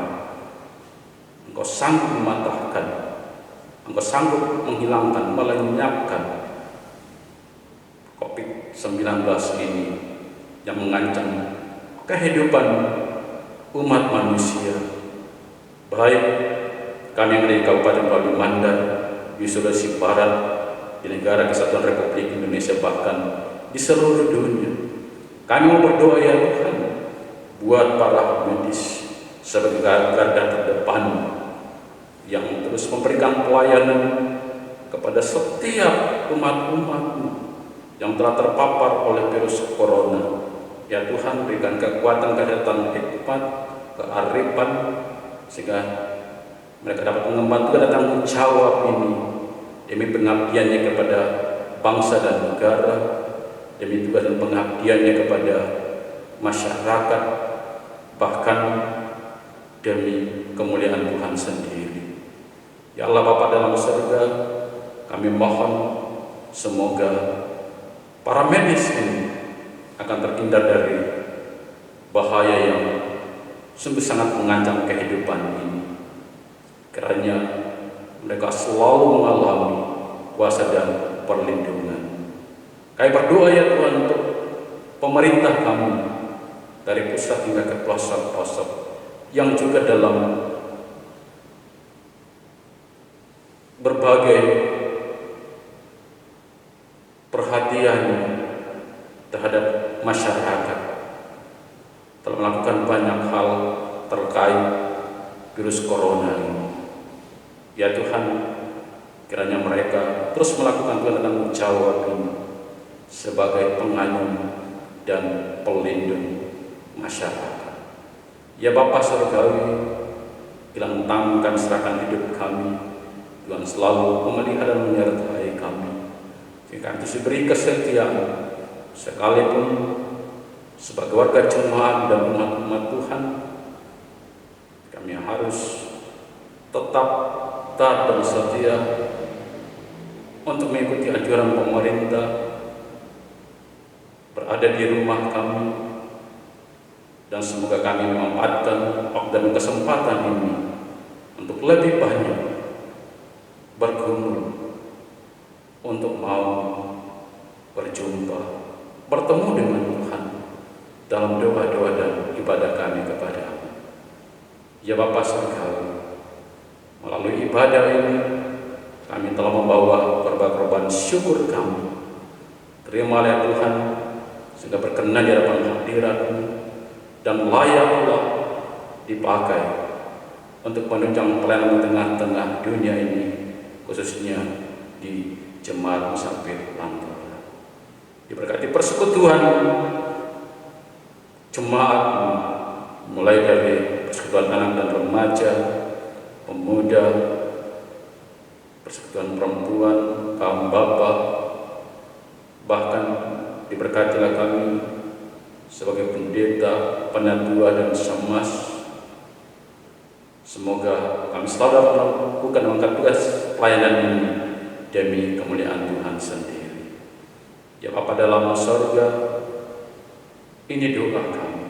Engkau sanggup mematahkan, Engkau sanggup menghilangkan, melenyapkan COVID-19 ini yang mengancam kehidupan umat manusia, baik kami yang dari Kabupaten Palu Mandar, di Sulawesi Barat, di negara Kesatuan Republik Indonesia, bahkan di seluruh dunia. Kami mau berdoa ya Tuhan, buat para medis sebagai garda terdepan yang terus memberikan pelayanan kepada setiap umat-umat-Mu yang telah terpapar oleh virus corona. Ya Tuhan, berikan kekuatan, kesehatan, hikmat, kearifan, sehingga mereka dapat mengemban tugas dan tanggung jawab ini demi pengabdiannya kepada bangsa dan negara, demi tugas dan pengabdiannya kepada masyarakat, bahkan demi kemuliaan Tuhan sendiri. Ya Allah Bapa dalam surga, kami mohon semoga para medis ini akan terhindar dari bahaya yang sungguh sangat mengancam kehidupan ini. Kiranya mereka selalu mengalami kuasa dan perlindungan. Kami berdoa ya Tuhan untuk pemerintah kami, dari pusat hingga ke pelosok-pelosok, yang juga dalam berbagai perhatian terhadap masyarakat telah melakukan banyak hal terkait virus corona ini. Ya Tuhan, kiranya mereka terus melakukan tanggung jawab ini sebagai pengayom dan pelindung masyarakat. Ya Bapa Surgawi, bilang tangan serahkan hidup kami, Tuhan selalu memelihara dan menyertai kami, sehingga kami diberi kesetiaan sekalipun sebagai warga jemaat dan umat-umat Tuhan. Kami harus tetap taat dan setia untuk mengikuti anjuran pemerintah, berada di rumah kami, dan semoga kami memanfaatkan waktu dan kesempatan ini untuk lebih banyak bergumul, untuk mau berjumpa, bertemu dengan Tuhan dalam doa-doa dan ibadah kami kepada-Mu. Ya Bapa Surgawi, melalui ibadah ini kami telah membawa korban-korban syukur kami. Terimalah ya Tuhan, sehingga berkenan di hadapan hadirat-Mu dan layaklah dipakai untuk menunjang pelayanan di tengah-tengah dunia ini, khususnya di Jemaat Musafir Lantara. Diberkati persekutuan jemaat, mulai dari persekutuan anak dan remaja, pemuda, persekutuan perempuan, kaum bapak, bahkan diberkatilah kami sebagai pendeta, penatua dan semas. Semoga kami selalu dapat melakukan mengangkat tugas pelayanan ini demi kemuliaan Tuhan sendiri. Ya Bapa dalam surga, ini doa kami,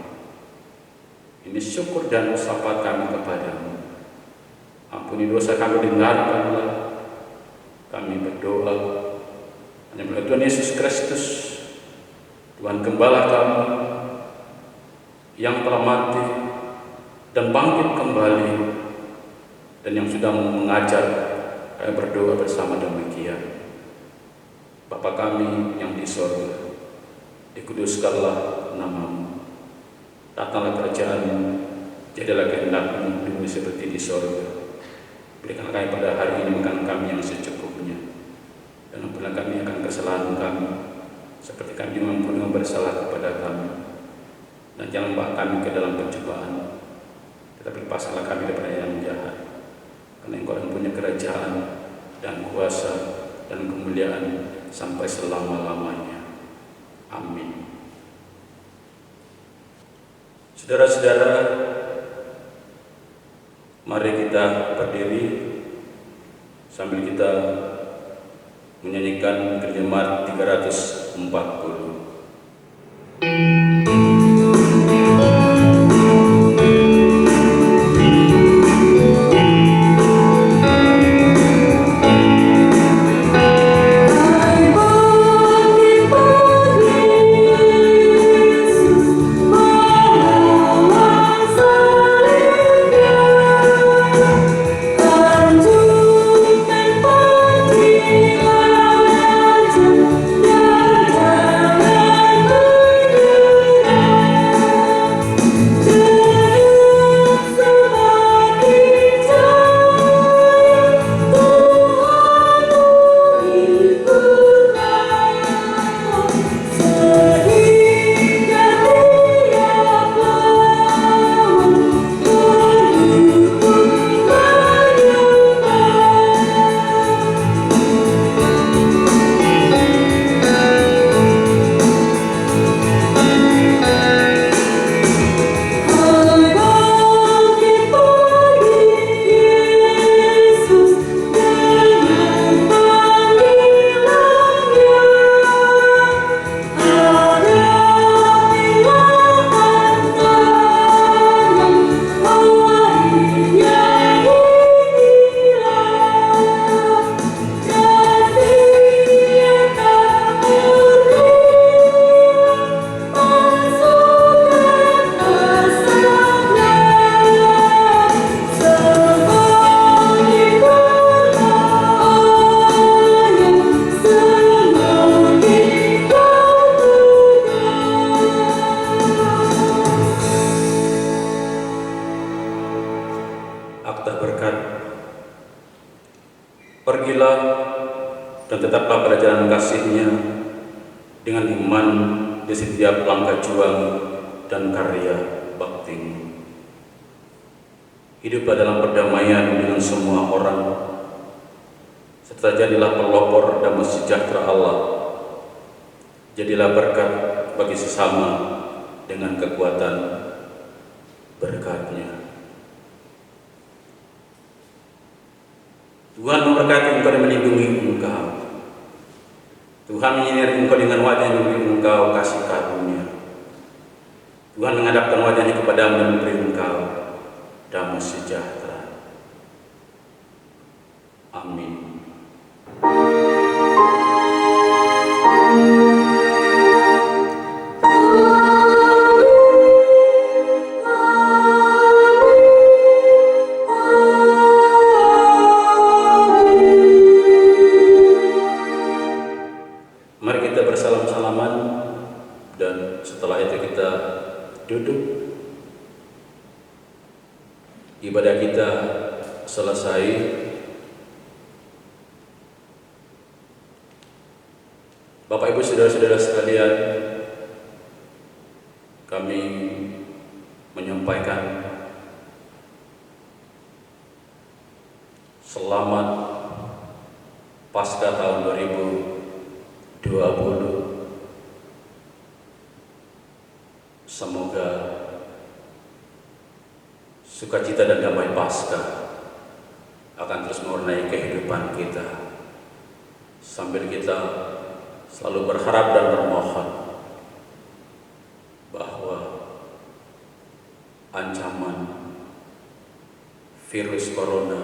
ini syukur dan syafaat kami kepada-Mu. Ampuni dosa kami, dengarkanlah kami berdoa hanya melalui Tuhan Yesus Kristus, Tuhan Gembala kami yang telah mati dan bangkit kembali dan yang sudah mengajar. Kami berdoa bersama demikian. Bapa kami yang di sorga, dikuduskanlah nama-Mu, datanglah kerajaan-Mu, jadilah kehendak-Mu di bumi seperti di sorga. Berikanlah kami pada hari ini makan kami yang secukupnya, dan ampunilah kami akan kesalahan kami, seperti kami mengampuni yang bersalah kepada kami. Dan jangan bawa kami ke dalam pencobaan, tetapi lepaskanlah kami daripada yang jahat. Karena Engkau yang punya kerajaan dan kuasa dan kemuliaan sampai selama-lamanya. Amin. Saudara-saudara, mari kita berdiri sambil kita menyanyikan kalimat 340. Akta berkat. Pergilah dan tetaplah pada jalan kasih-Nya dengan iman di setiap langkah juang dan karya bakti-Mu. Hiduplah dalam perdamaian dengan semua orang, serta jadilah pelopor damai sejahtera Allah. Jadilah berkat bagi sesama dengan kekuatan berkat-Nya. Tuhan memberkati engkau dan melindungi engkau. Tuhan menyinari engkau dengan wajah yang memberi engkau kasih karunia. Tuhan menghadapkan wajahnya kepadamu dan memberi engkau damai sejahtera. Amin. Mari kita bersalam-salaman dan setelah itu kita duduk. Ibadah kita selesai. Bapak Ibu saudara-saudara sekalian, kami menyampaikan selamat Paskah tahun 2020. Semoga sukacita dan damai Paskah akan terus mewarnai kehidupan kita, sambil kita selalu berharap dan bermohon bahwa ancaman virus corona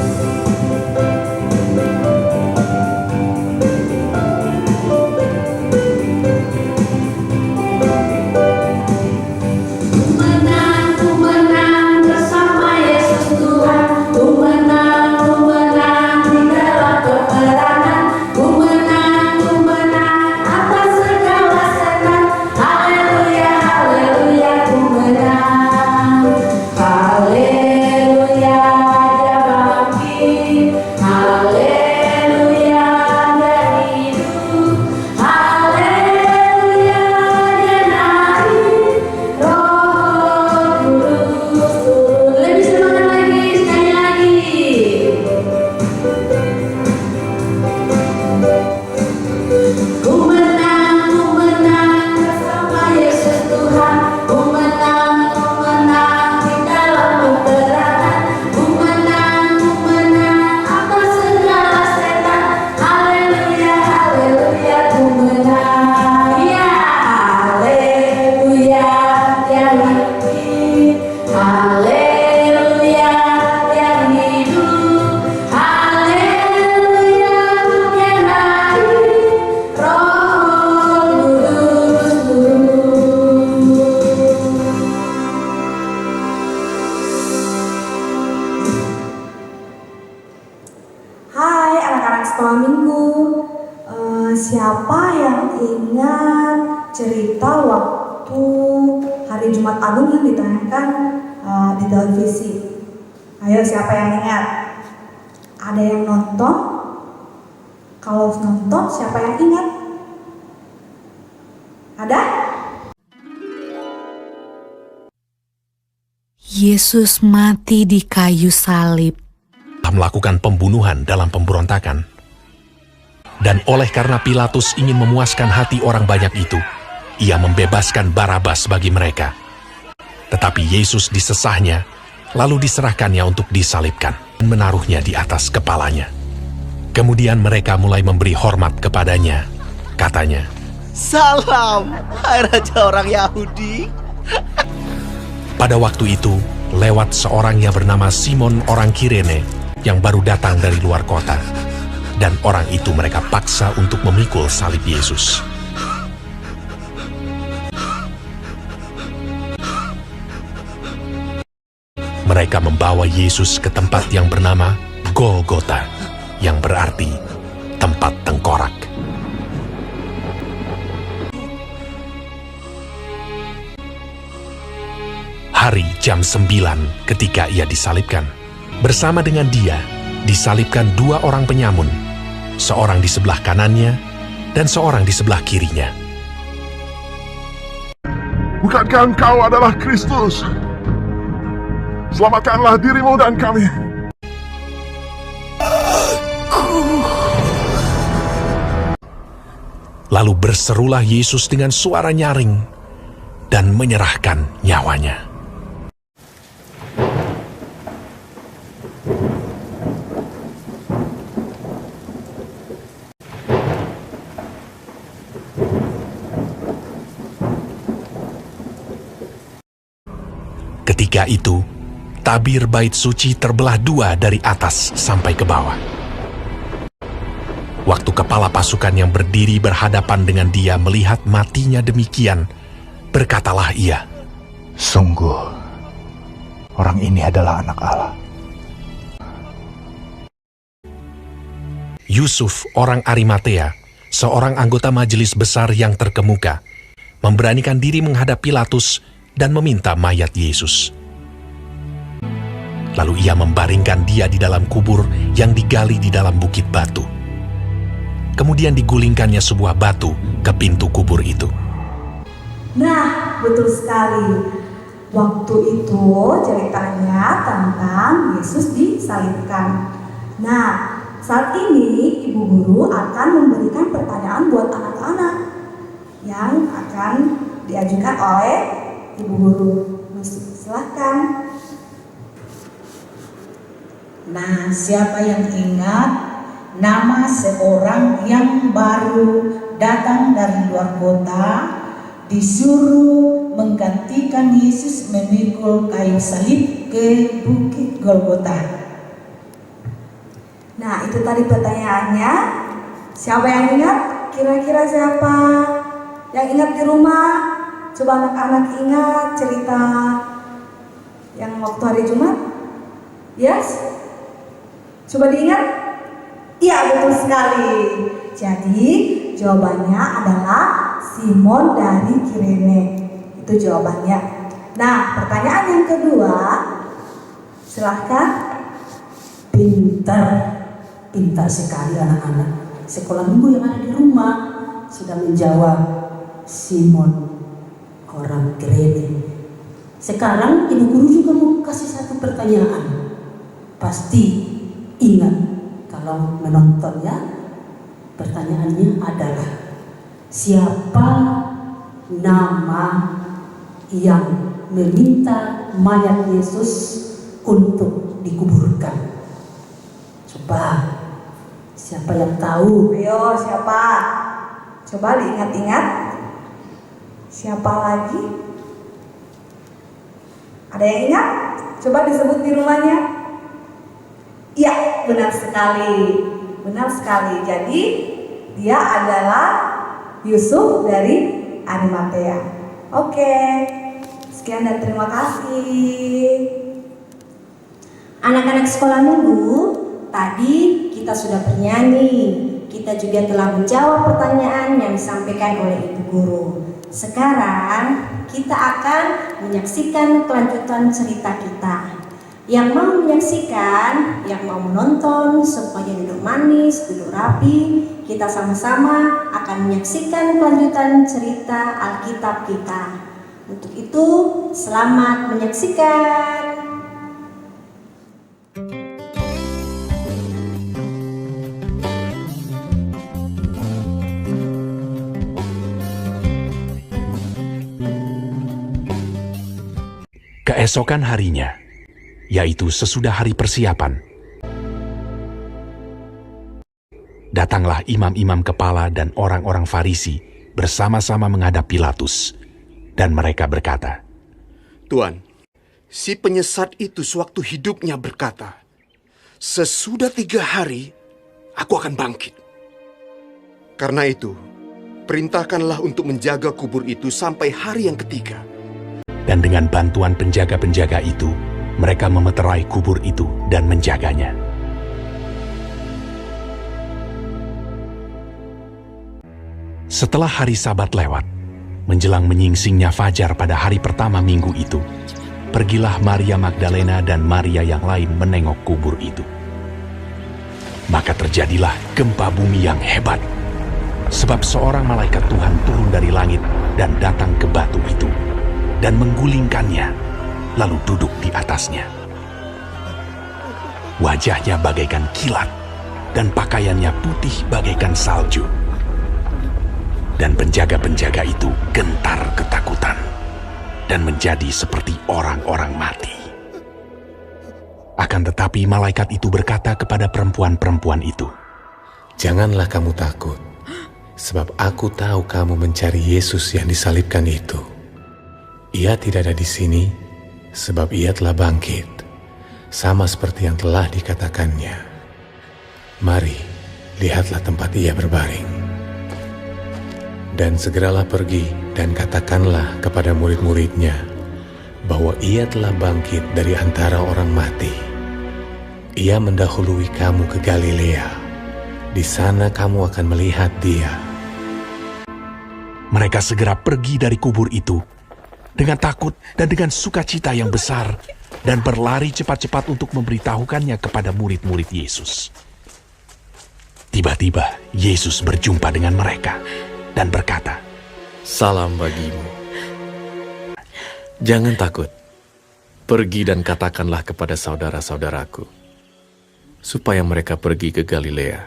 sekolah minggu, siapa yang ingat cerita waktu hari Jumat Agung yang ditayangkan di televisi? Ayo, siapa yang ingat? Ada yang nonton? Kalau nonton, siapa yang ingat? Ada? Yesus mati di kayu salib. Melakukan pembunuhan dalam pemberontakan. Dan oleh karena Pilatus ingin memuaskan hati orang banyak itu, ia membebaskan Barabas bagi mereka. Tetapi Yesus disesahnya, lalu diserahkannya untuk disalibkan, dan menaruhnya di atas kepalanya. Kemudian mereka mulai memberi hormat kepadanya. Katanya, Salam, hai Raja orang Yahudi. pada waktu itu, lewat seorang yang bernama Simon orang Kirene, yang baru datang dari luar kota. Dan orang itu mereka paksa untuk memikul salib Yesus. Mereka membawa Yesus ke tempat yang bernama Golgota, yang berarti tempat tengkorak. Hari jam 9 ketika ia disalibkan. Bersama dengan dia, disalibkan 2 orang penyamun, seorang di sebelah kanannya dan seorang di sebelah kirinya. Bukankah engkau adalah Kristus? Selamatkanlah dirimu dan kami. Lalu berserulah Yesus dengan suara nyaring dan menyerahkan nyawanya. Ketika itu, tabir bait suci terbelah 2 dari atas sampai ke bawah. Waktu kepala pasukan yang berdiri berhadapan dengan dia melihat matinya demikian, berkatalah ia, Sungguh, orang ini adalah anak Allah. Yusuf, orang Arimatea, seorang anggota majelis besar yang terkemuka, memberanikan diri menghadap Pilatus dan meminta mayat Yesus. Lalu ia membaringkan dia di dalam kubur yang digali di dalam bukit batu. Kemudian digulingkannya sebuah batu ke pintu kubur itu. Nah, betul sekali. Waktu itu ceritanya tentang Yesus disalibkan. Nah, saat ini ibu guru akan memberikan pertanyaan buat anak-anak yang akan diajukan oleh ibu guru. Silahkan. Nah, siapa yang ingat nama seorang yang baru datang dari luar kota, disuruh menggantikan Yesus memikul kayu salib ke Bukit Golgota? Nah, itu tadi pertanyaannya. Siapa yang ingat? Kira-kira siapa yang ingat di rumah? Coba anak-anak ingat cerita yang waktu hari Jumat. Yes? Coba diingat? Iya, betul sekali. Jadi jawabannya adalah Simon dari Kirene. Itu jawabannya. Nah, pertanyaan yang kedua, silahkan. Pintar sekali anak-anak. Sekolah minggu yang ada di rumah sudah menjawab Simon orang Kirene. Sekarang ibu guru juga mau kasih satu pertanyaan. Pasti ingat kalau menonton ya. Pertanyaannya adalah, siapa nama yang meminta mayat Yesus untuk dikuburkan? Coba, siapa yang tahu? Ayo, siapa? Coba diingat-ingat. Siapa lagi? Ada yang ingat? Coba disebut di rumahnya. Iya, benar sekali. Benar sekali. Jadi, dia adalah Yusuf dari Arimatea. Oke. Sekian dan terima kasih. Anak-anak sekolah minggu, tadi kita sudah bernyanyi, kita juga telah menjawab pertanyaan yang disampaikan oleh Ibu Guru. Sekarang kita akan menyaksikan kelanjutan cerita kita. Yang mau menyaksikan, yang mau menonton, supaya duduk manis, duduk rapi, kita sama-sama akan menyaksikan kelanjutan cerita Alkitab kita. Untuk itu, selamat menyaksikan. Keesokan harinya, yaitu sesudah hari persiapan, datanglah imam-imam kepala dan orang-orang Farisi bersama-sama menghadap Pilatus, dan mereka berkata, "Tuan, si penyesat itu sewaktu hidupnya berkata, 'Sesudah 3 hari, aku akan bangkit.' Karena itu, perintahkanlah untuk menjaga kubur itu sampai hari yang ketiga." Dan dengan bantuan penjaga-penjaga itu, mereka memeterai kubur itu dan menjaganya. Setelah hari Sabat lewat, menjelang menyingsingnya fajar pada hari pertama minggu itu, pergilah Maria Magdalena dan Maria yang lain menengok kubur itu. Maka terjadilah gempa bumi yang hebat, sebab seorang malaikat Tuhan turun dari langit dan datang ke batu itu, dan menggulingkannya, lalu duduk di atasnya. Wajahnya bagaikan kilat, dan pakaiannya putih bagaikan salju. Dan penjaga-penjaga itu gentar ketakutan, dan menjadi seperti orang-orang mati. Akan tetapi malaikat itu berkata kepada perempuan-perempuan itu, "Janganlah kamu takut, sebab aku tahu kamu mencari Yesus yang disalibkan itu. Ia tidak ada di sini, sebab ia telah bangkit, sama seperti yang telah dikatakannya. Mari, lihatlah tempat ia berbaring. Dan segeralah pergi dan katakanlah kepada murid-muridnya bahwa ia telah bangkit dari antara orang mati. Ia mendahului kamu ke Galilea. Di sana kamu akan melihat dia." Mereka segera pergi dari kubur itu dengan takut dan dengan sukacita yang besar, dan berlari cepat-cepat untuk memberitahukannya kepada murid-murid Yesus. Tiba-tiba Yesus berjumpa dengan mereka dan berkata, "Salam bagimu. Jangan takut. Pergi dan katakanlah kepada saudara-saudaraku, supaya mereka pergi ke Galilea,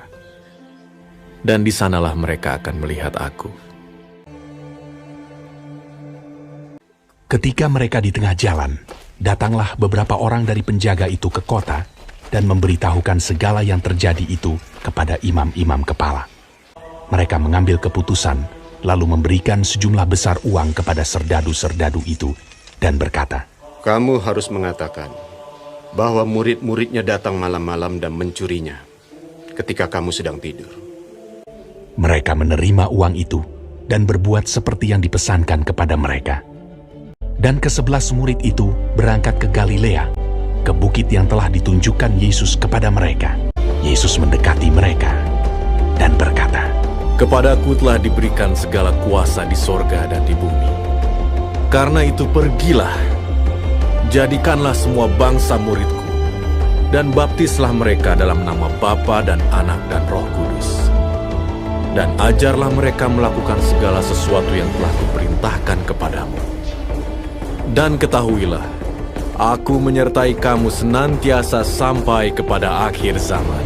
dan di sanalah mereka akan melihat aku." Ketika mereka di tengah jalan, datanglah beberapa orang dari penjaga itu ke kota dan memberitahukan segala yang terjadi itu kepada imam-imam kepala. Mereka mengambil keputusan, lalu memberikan sejumlah besar uang kepada serdadu-serdadu itu dan berkata, "Kamu harus mengatakan bahwa murid-muridnya datang malam-malam dan mencurinya ketika kamu sedang tidur." Mereka menerima uang itu dan berbuat seperti yang dipesankan kepada mereka. Dan ke-11 murid itu berangkat ke Galilea, ke bukit yang telah ditunjukkan Yesus kepada mereka. Yesus mendekati mereka dan berkata, "Kepadaku telah diberikan segala kuasa di sorga dan di bumi. Karena itu pergilah, jadikanlah semua bangsa muridku, dan baptislah mereka dalam nama Bapa dan Anak dan Roh Kudus. Dan ajarlah mereka melakukan segala sesuatu yang telah kuperintahkan kepadamu. Dan ketahuilah, aku menyertai kamu senantiasa sampai kepada akhir zaman."